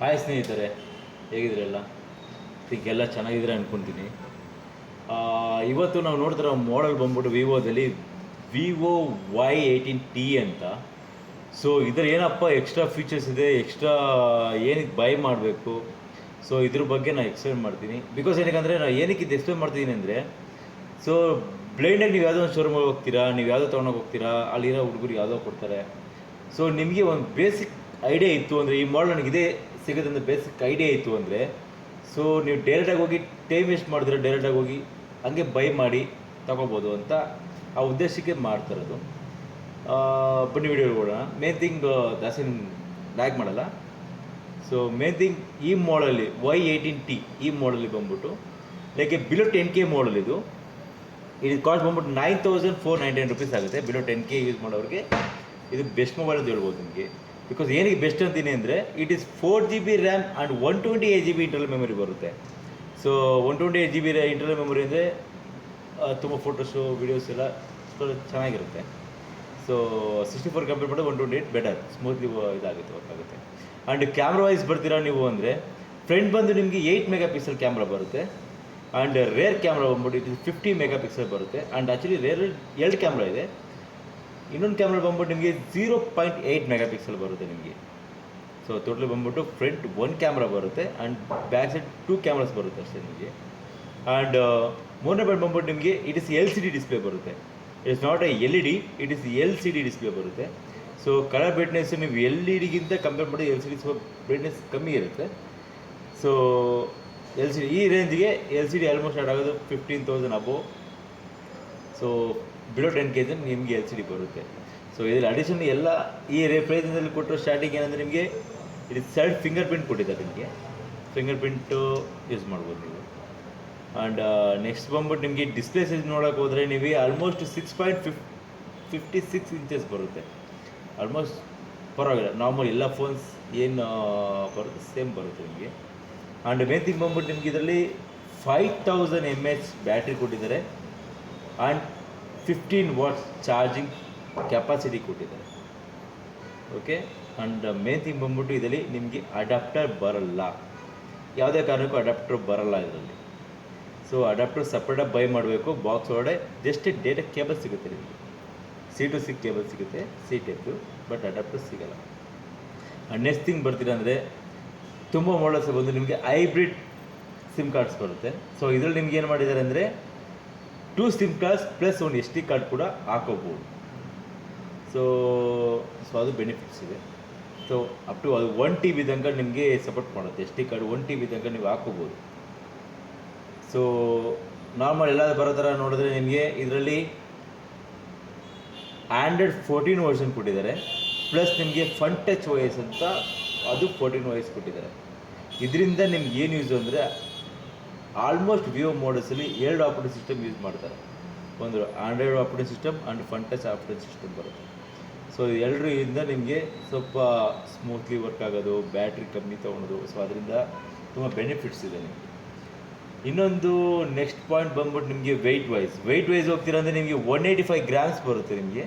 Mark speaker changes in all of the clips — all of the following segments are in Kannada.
Speaker 1: ಹಾಯ್ ಸ್ನೇಹಿತರೆ, ಹೇಗಿದ್ರಲ್ಲ? ಎಲ್ಲ ಚೆನ್ನಾಗಿದ್ರೆ ಅಂದ್ಕೊತೀನಿ. ಇವತ್ತು ನಾವು ನೋಡ್ತಿರೋ ಮಾಡೆಲ್ ಬಂದ್ಬಿಟ್ಟು ವಿವೋದಲ್ಲಿ Vivo Y18T ಅಂತ. ಸೊ ಇದ್ರ ಏನಪ್ಪ ಎಕ್ಸ್ಟ್ರಾ ಫೀಚರ್ಸ್ ಇದೆ, ಎಕ್ಸ್ಟ್ರಾ ಏನಕ್ಕೆ ಬೈ ಮಾಡಬೇಕು, ಸೊ ಇದ್ರ ಬಗ್ಗೆ ನಾನು ಎಕ್ಸ್ಪ್ಲೇನ್ ಮಾಡ್ತೀನಿ. ಬಿಕಾಸ್ ಏನಕ್ಕೆ ನಾನು ಏನಕ್ಕೆ ಇದು ಎಕ್ಸ್ಪ್ಲೇನ್ ಮಾಡ್ತಿದ್ದೀನಿ ಅಂದರೆ, ಸೊ ಬ್ಲೈಂಡಾಗಿ ನೀವು ಯಾವುದೋ ಒಂದು ಶೋರೂಮಿಗೆ ಹೋಗ್ತೀರಾ, ನೀವು ಯಾವುದೋ ತೊಗೊಂಡೋಗಿ ಹೋಗ್ತೀರಾ, ಅಲ್ಲಿರೋ ಹುಡುಗರಿಗೆ ಯಾವುದೋ ಕೊಡ್ತಾರೆ. ಸೊ ನಿಮಗೆ ಒಂದು ಬೇಸಿಕ್ ಐಡಿಯಾ ಇತ್ತು ಅಂದರೆ, ಈ ಮಾಡಲ್ ನನಗಿದೆ ಸಿಗುತ್ತೆ ಅಂತ ಬೇಸಿಕ್ ಐಡಿಯಾ ಇತ್ತು ಅಂದರೆ, ಸೊ ನೀವು ಡೈರೆಕ್ಟಾಗಿ ಹೋಗಿ ಟೈಮ್ ವೇಸ್ಟ್ ಮಾಡಿದ್ರೆ ಡೈರೆಕ್ಟಾಗಿ ಹೋಗಿ ಹಂಗೆ ಬೈ ಮಾಡಿ ತಗೋಬೋದು ಅಂತ ಆ ಉದ್ದೇಶಕ್ಕೆ ಮಾಡ್ತಿರೋದು. ಬನ್ನಿ ವಿಡಿಯೋ ಹೋಗೋಣ. ಮೇನ್ ಥಿಂಗ್ ಜಾಸ್ತಿ ಲ್ಯಾಗ್ ಮಾಡಲ್ಲ. ಸೊ ಮೇನ್ ಥಿಂಗ್ ಈ ಮಾಡಲ್ಲಿ Y18T ಈ ಮಾಡಲ್ಲಿ ಬಂದ್ಬಿಟ್ಟು ಲೈಕ್ ಬಿಲೋ 10K ಮಾಡಲ್ ಇದು ಕಾಸ್ಟ್ ಬಂದ್ಬಿಟ್ಟು 9499 ರುಪೀಸ್ ಆಗುತ್ತೆ. ಬಿಲೋ 10K ಯೂಸ್ ಮಾಡೋರಿಗೆ ಇದು ಬೆಸ್ಟ್ ಮೊಬೈಲ್ ಅಂತ ಹೇಳ್ಬೋದು ನಿಮಗೆ. ಬಿಕಾಸ್ ಏನಕ್ಕೆ ಬೆಸ್ಟ್ ಅಂತೀನಿ ಅಂದರೆ, it is 4GB RAM and 128GB internal memory ಬರುತ್ತೆ. ಸೊ 128GB ಇಂಟರ್ನಲ್ ಮೆಮೊರಿ ಅಂದರೆ ತುಂಬ ಫೋಟೋಸು ವೀಡಿಯೋಸ್ ಎಲ್ಲ ಚೆನ್ನಾಗಿರುತ್ತೆ. ಸೊ 64 ಕಂಪೇರ್ ಮಾಡಿದ್ರೆ 128 ಬೆಟರ್, ಸ್ಮೂತ್ಲಿ ಇದಾಗುತ್ತೆ, ವರ್ಕ್ ಆಗುತ್ತೆ. ಆ್ಯಂಡ್ ಕ್ಯಾಮ್ರಾ ವೈಸ್ ಬರ್ತೀರಾ ನೀವು ಅಂದರೆ, ಫ್ರಂಟ್ ಬಂದು ನಿಮಗೆ 8 MP ಕ್ಯಾಮ್ರಾ ಬರುತ್ತೆ. ಆ್ಯಂಡ್ ರೇರ್ ಕ್ಯಾಮ್ರಾ ಬಂದ್ಬಿಟ್ಟು ಇದು 50 MP ಬರುತ್ತೆ. ಆ್ಯಂಡ್ ಆ್ಯಕ್ಚುಲಿ ರೇರ್ 2 ಕ್ಯಾಮ್ರಾ ಇದೆ. ಇನ್ನೊಂದು ಕ್ಯಾಮ್ರಾ ಬಂದ್ಬಿಟ್ಟು ನಿಮಗೆ 0.8 MP ಬರುತ್ತೆ ನಿಮಗೆ. ಸೊ ಟೋಟಲ್ ಬಂದ್ಬಿಟ್ಟು ಫ್ರಂಟ್ 1 ಕ್ಯಾಮ್ರಾ ಬರುತ್ತೆ ಆ್ಯಂಡ್ ಬ್ಯಾಕ್ ಸೈಡ್ 2 ಕ್ಯಾಮ್ರಾಸ್ ಬರುತ್ತೆ ಅಷ್ಟೇ ನಿಮಗೆ. ಆ್ಯಂಡ್ ಮೂರನೇ ಪಾಯಿಂಟ್ ಬಂದ್ಬಿಟ್ಟು ನಿಮಗೆ ಇಟ್ ಇಸ್ LCD ಡಿಸ್ಪ್ಲೇ ಬರುತ್ತೆ. It is not A LED, it is LCD display ಬರುತ್ತೆ. ಸೊ ಕಲರ್ ಬ್ರೈಟ್ನೆಸ್ ನೀವು LED ಕಂಪೇರ್ ಮಾಡಿ LCD ಸ್ವಲ್ಪ ಬ್ರೈಟ್ನೆಸ್ ಕಮ್ಮಿ ಇರುತ್ತೆ. ಸೊ LCD ಈ ರೇಂಜ್ಗೆ LCD ಆಲ್ಮೋಸ್ಟ್ ಸ್ಟಾರ್ಟ್ ಆಗೋದು 15,000 ಅಬೋವ್. ಸೊ ಬಿಲೋ 10K ನಿಮಗೆ LCD ಬರುತ್ತೆ. ಸೊ ಇದರಲ್ಲಿ ಅಡಿಷನ್ ಎಲ್ಲ ಈ ಪ್ರೈಸ್ನಲ್ಲಿ ಕೊಟ್ಟರು ಸ್ಟಾರ್ಟಿಂಗ್ ಏನಂದರೆ ನಿಮಗೆ ಇದು ಸೈಡ್ ಫಿಂಗರ್ ಪ್ರಿಂಟ್ ಕೊಟ್ಟಿದ್ದಾರೆ. ನಿಮಗೆ ಫಿಂಗರ್ ಪ್ರಿಂಟು ಯೂಸ್ ಮಾಡ್ಬೋದು ನೀವು. ಆ್ಯಂಡ್ ನೆಕ್ಸ್ಟ್ ಬಂದ್ಬಿಟ್ಟು ನಿಮಗೆ ಡಿಸ್ಪ್ಲೇ ಸೈಜ್ ನೋಡೋಕೆ ಹೋದರೆ ನೀವು ಆಲ್ಮೋಸ್ಟ್ 6.56 ಇಂಚಸ್ ಬರುತ್ತೆ. ಆಲ್ಮೋಸ್ಟ್ ಪರವಾಗಿಲ್ಲ, ನಾರ್ಮಲ್ ಎಲ್ಲ ಫೋನ್ಸ್ ಏನು ಬರುತ್ತೆ ಸೇಮ್ ಬರುತ್ತೆ ನಿಮಗೆ. ಆ್ಯಂಡ್ ಮೇನ್ ಥಿಂಗ್ ಬಂದ್ಬಿಟ್ಟು ನಿಮಗೆ ಇದರಲ್ಲಿ 5000 mAh ಬ್ಯಾಟ್ರಿ ಕೊಟ್ಟಿದ್ದಾರೆ ಆ್ಯಂಡ್ 15 ವಾಟ್ಸ್ ಚಾರ್ಜಿಂಗ್ ಕೆಪಾಸಿಟಿ ಕೊಟ್ಟಿದ್ದಾರೆ. ಓಕೆ. ಆ್ಯಂಡ್ ಮೇನ್ ಥಿಂಗ್ ಬಂದ್ಬಿಟ್ಟು ಇದರಲ್ಲಿ ನಿಮಗೆ ಅಡಾಪ್ಟರ್ ಬರಲ್ಲ, ಯಾವುದೇ ಕಾರಣಕ್ಕೂ ಅಡಾಪ್ಟರ್ ಬರಲ್ಲ ಇದರಲ್ಲಿ. ಸೊ ಅಡಾಪ್ಟರ್ ಸಪ್ರೇಟಾಗಿ ಬೈ ಮಾಡಬೇಕು. ಬಾಕ್ಸ್ ಒಳಗಡೆ ಜಸ್ಟ್ ಡೇಟಾ ಕೇಬಲ್ ಸಿಗುತ್ತೆ ನಿಮಗೆ, C2C ಕೇಬಲ್ ಸಿಗುತ್ತೆ, C ಟೈಪು, ಬಟ್ ಅಡಾಪ್ಟರ್ ಸಿಗೋಲ್ಲ. ಆ್ಯಂಡ್ ನೆಕ್ಸ್ಟ್ ಥಿಂಗ್ ಬರ್ತೀರ ಅಂದರೆ, ತುಂಬ ಮಾಡಲ್ಸ್ ಬಂದು ನಿಮಗೆ ಹೈಬ್ರಿಡ್ ಸಿಮ್ ಕಾರ್ಡ್ಸ್ ಬರುತ್ತೆ. ಸೊ ಇದರಲ್ಲಿ ನಿಮ್ಗೆ ಏನು ಮಾಡಿದ್ದಾರೆ ಅಂದರೆ 2 ಸಿಮ್ ಕಾರ್ಡ್ಸ್ ಪ್ಲಸ್ ಒಂದು SD ಕಾರ್ಡ್ ಕೂಡ ಹಾಕೋಬೋದು. ಸೊ ಅದು ಬೆನಿಫಿಟ್ಸ್ ಇದೆ. ಸೊ ಅಪ್ ಟು ಅದು 1 TB ತನಕ ನಿಮಗೆ ಸಪೋರ್ಟ್ ಮಾಡುತ್ತೆ. SD ಕಾರ್ಡ್ 1 TB ತನಕ ನೀವು ಹಾಕೋಬೋದು. ಸೊ ನಾರ್ಮಲ್ ಎಲ್ಲ ಬರೋ ಥರ ನೋಡಿದ್ರೆ ನಿಮಗೆ ಇದರಲ್ಲಿ Android 14 ವರ್ಷನ್ ಕೊಟ್ಟಿದ್ದಾರೆ, ಪ್ಲಸ್ ನಿಮಗೆ ಫನ್ ಟಚ್ OS ಅಂತ ಅದು 14 OS ಕೊಟ್ಟಿದ್ದಾರೆ. ಇದರಿಂದ ನಿಮ್ಗೆ ಏನು ಯೂಸ್ ಅಂದರೆ, ಆಲ್ಮೋಸ್ಟ್ ವಿವೋ ಮಾಡಲ್ಸಲ್ಲಿ 2 ಆಪರೇಟಿಂಗ್ ಸಿಸ್ಟಮ್ ಯೂಸ್ ಮಾಡ್ತಾರೆ. ಒಂದು Android operating system and fun touch operating system ಬರುತ್ತೆ. ಸೊ ಎರಡರಿಂದ ನಿಮಗೆ ಸ್ವಲ್ಪ ಸ್ಮೂತ್ಲಿ ವರ್ಕ್ ಆಗೋದು, ಬ್ಯಾಟ್ರಿ ಕಮ್ಮಿ ತೊಗೊಳೋದು. ಸೊ ಅದರಿಂದ ತುಂಬ ಬೆನಿಫಿಟ್ಸ್ ಇದೆ ನಿಮಗೆ. ಇನ್ನೊಂದು ನೆಕ್ಸ್ಟ್ ಪಾಯಿಂಟ್ ಬಂದ್ಬಿಟ್ಟು ನಿಮಗೆ ವೆಯ್ಟ್ ವೈಸ್ ಹೋಗ್ತೀರ ಅಂದರೆ ನಿಮಗೆ 185 ಗ್ರಾಮ್ಸ್ ಬರುತ್ತೆ. ನಿಮಗೆ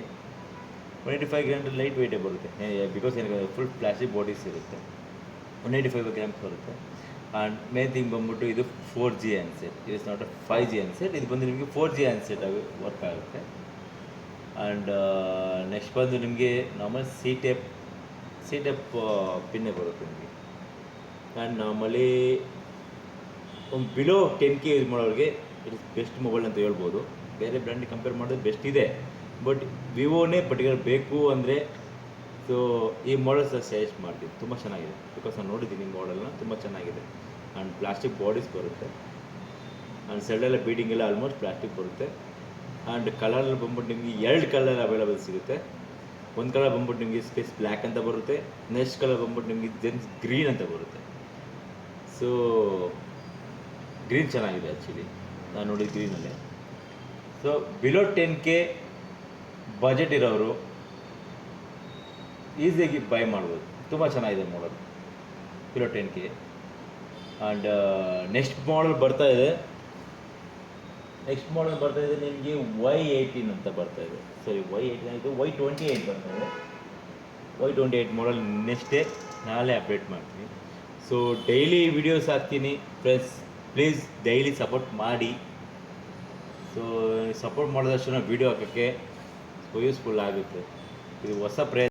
Speaker 1: 185 ಗ್ರಾಮ್ ಲೈಟ್ ವೆಯ್ಟೇ ಬರುತ್ತೆ. ಬಿಕಾಸ್ ಏನಕ್ಕೆ ಫುಲ್ ಪ್ಲಾಸ್ಟಿಕ್ ಬಾಡೀಸ್ ಇರುತ್ತೆ. 185 ಗ್ರಾಮ್ಸ್ ಬರುತ್ತೆ. ಆ್ಯಂಡ್ ಮೇನ್ ಥಿಂಗ್ ಬಂದ್ಬಿಟ್ಟು ಇದು 4G handset, it is not a 5G handset. ಇದು ಬಂದು ನಿಮಗೆ 4G ಹ್ಯಾಂಡ್ಸೆಟ್ ಆಗಿ ವರ್ಕ್ ಆಗುತ್ತೆ. ಆ್ಯಂಡ್ ನೆಕ್ಸ್ಟ್ ಬಂದು ನಿಮಗೆ ನಾರ್ಮಲ್ ಸಿ ಟೈಪ್ ಪಿನ್ನೇ ಬರುತ್ತೆ ನಿಮಗೆ. ಆ್ಯಂಡ್ ನಾರ್ಮಲಿ ಒಂದು ಬಿಲೋ 10K ಯೂಸ್ ಮಾಡೋರಿಗೆ ಇಟ್ ಇಸ್ ಬೆಸ್ಟ್ ಮೊಬೈಲ್ ಅಂತ ಹೇಳ್ಬೋದು. ಬೇರೆ ಬ್ರ್ಯಾಂಡಿಗೆ ಕಂಪೇರ್ ಮಾಡಿದ್ರೆ ಬೆಸ್ಟ್ ಇದೆ, ಬಟ್ ವಿವೋನೇ ಪರ್ಟಿಕ್ಯುಲರ್ ಬೇಕು ಅಂದರೆ ಸೊ ಈ ಮಾಡಲ್ಸ್ ಸಜೆಸ್ಟ್ ಮಾಡ್ತೀನಿ. ತುಂಬ ಚೆನ್ನಾಗಿದೆ, ಬಿಕಾಸ್ ನಾನು ನೋಡಿದ್ದೀನಿ ಮಾಡಲ್ನ, ತುಂಬ ಚೆನ್ನಾಗಿದೆ. ಆ್ಯಂಡ್ ಪ್ಲಾಸ್ಟಿಕ್ ಬಾಡೀಸ್ ಬರುತ್ತೆ. ಆ್ಯಂಡ್ ಸೈಡೆಲ್ಲ ಬೀಡಿಂಗ್ ಎಲ್ಲ ಆಲ್ಮೋಸ್ಟ್ ಪ್ಲಾಸ್ಟಿಕ್ ಬರುತ್ತೆ. ಆ್ಯಂಡ್ ಕಲರಲ್ಲಿ ಬಂದ್ಬಿಟ್ಟು ನಿಮಗೆ 2 ಕಲರ್ ಅವೈಲೇಬಲ್ ಸಿಗುತ್ತೆ. ಒಂದು ಕಲರ್ ಬಂದ್ಬಿಟ್ಟು ನಿಮಗೆ ಸ್ಪೇಸ್ ಬ್ಲ್ಯಾಕ್ ಅಂತ ಬರುತ್ತೆ, ನೆಕ್ಸ್ಟ್ ಕಲರ್ ಬಂದ್ಬಿಟ್ಟು ನಿಮಗೆ ಜೆನ್ಸ್ ಗ್ರೀನ್ ಅಂತ ಬರುತ್ತೆ. ಸೊ ಗ್ರೀನ್ ಚೆನ್ನಾಗಿದೆ ಆ್ಯಕ್ಚುಲಿ, ನಾನು ನೋಡಿದ ಗ್ರೀನಲ್ಲೇ. ಸೊ ಬಿಲೋ 10K ಬಜೆಟ್ ಇರೋರು ಈಸಿಯಾಗಿ ಬೈ ಮಾಡ್ಬೋದು. ತುಂಬ ಚೆನ್ನಾಗಿದೆ model below 10K. And next model ಬರ್ತಾ ಇದೆ ನಿಮಗೆ Y18 ಅಂತ ಬರ್ತಾ ಇದೆ. ಸರಿ, Y18 ಆಯಿತು, Y28 ಬರ್ತಾ ಇದೆ. Y28 ಮಾಡಲ್ ನೆಕ್ಸ್ಟ್ ಡೇ ನಾಳೆ ಅಪ್ಡೇಟ್ ಮಾಡ್ತೀನಿ. ಸೊ ಡೈಲಿ ವಿಡಿಯೋಸ್ ಹಾಕ್ತೀನಿ ಫ್ರೆಂಡ್ಸ್, ಪ್ಲೀಸ್ ಡೈಲಿ ಸಪೋರ್ಟ್ ಮಾಡಿ. ಸೊ ಸಪೋರ್ಟ್ ಮಾಡಿದಷ್ಟು ವೀಡಿಯೋ ಹಾಕೋಕ್ಕೆ ಯೂಸ್ಫುಲ್ ಆಗುತ್ತೆ. ಇದು ಹೊಸ ಪ್ರಯತ್ನ.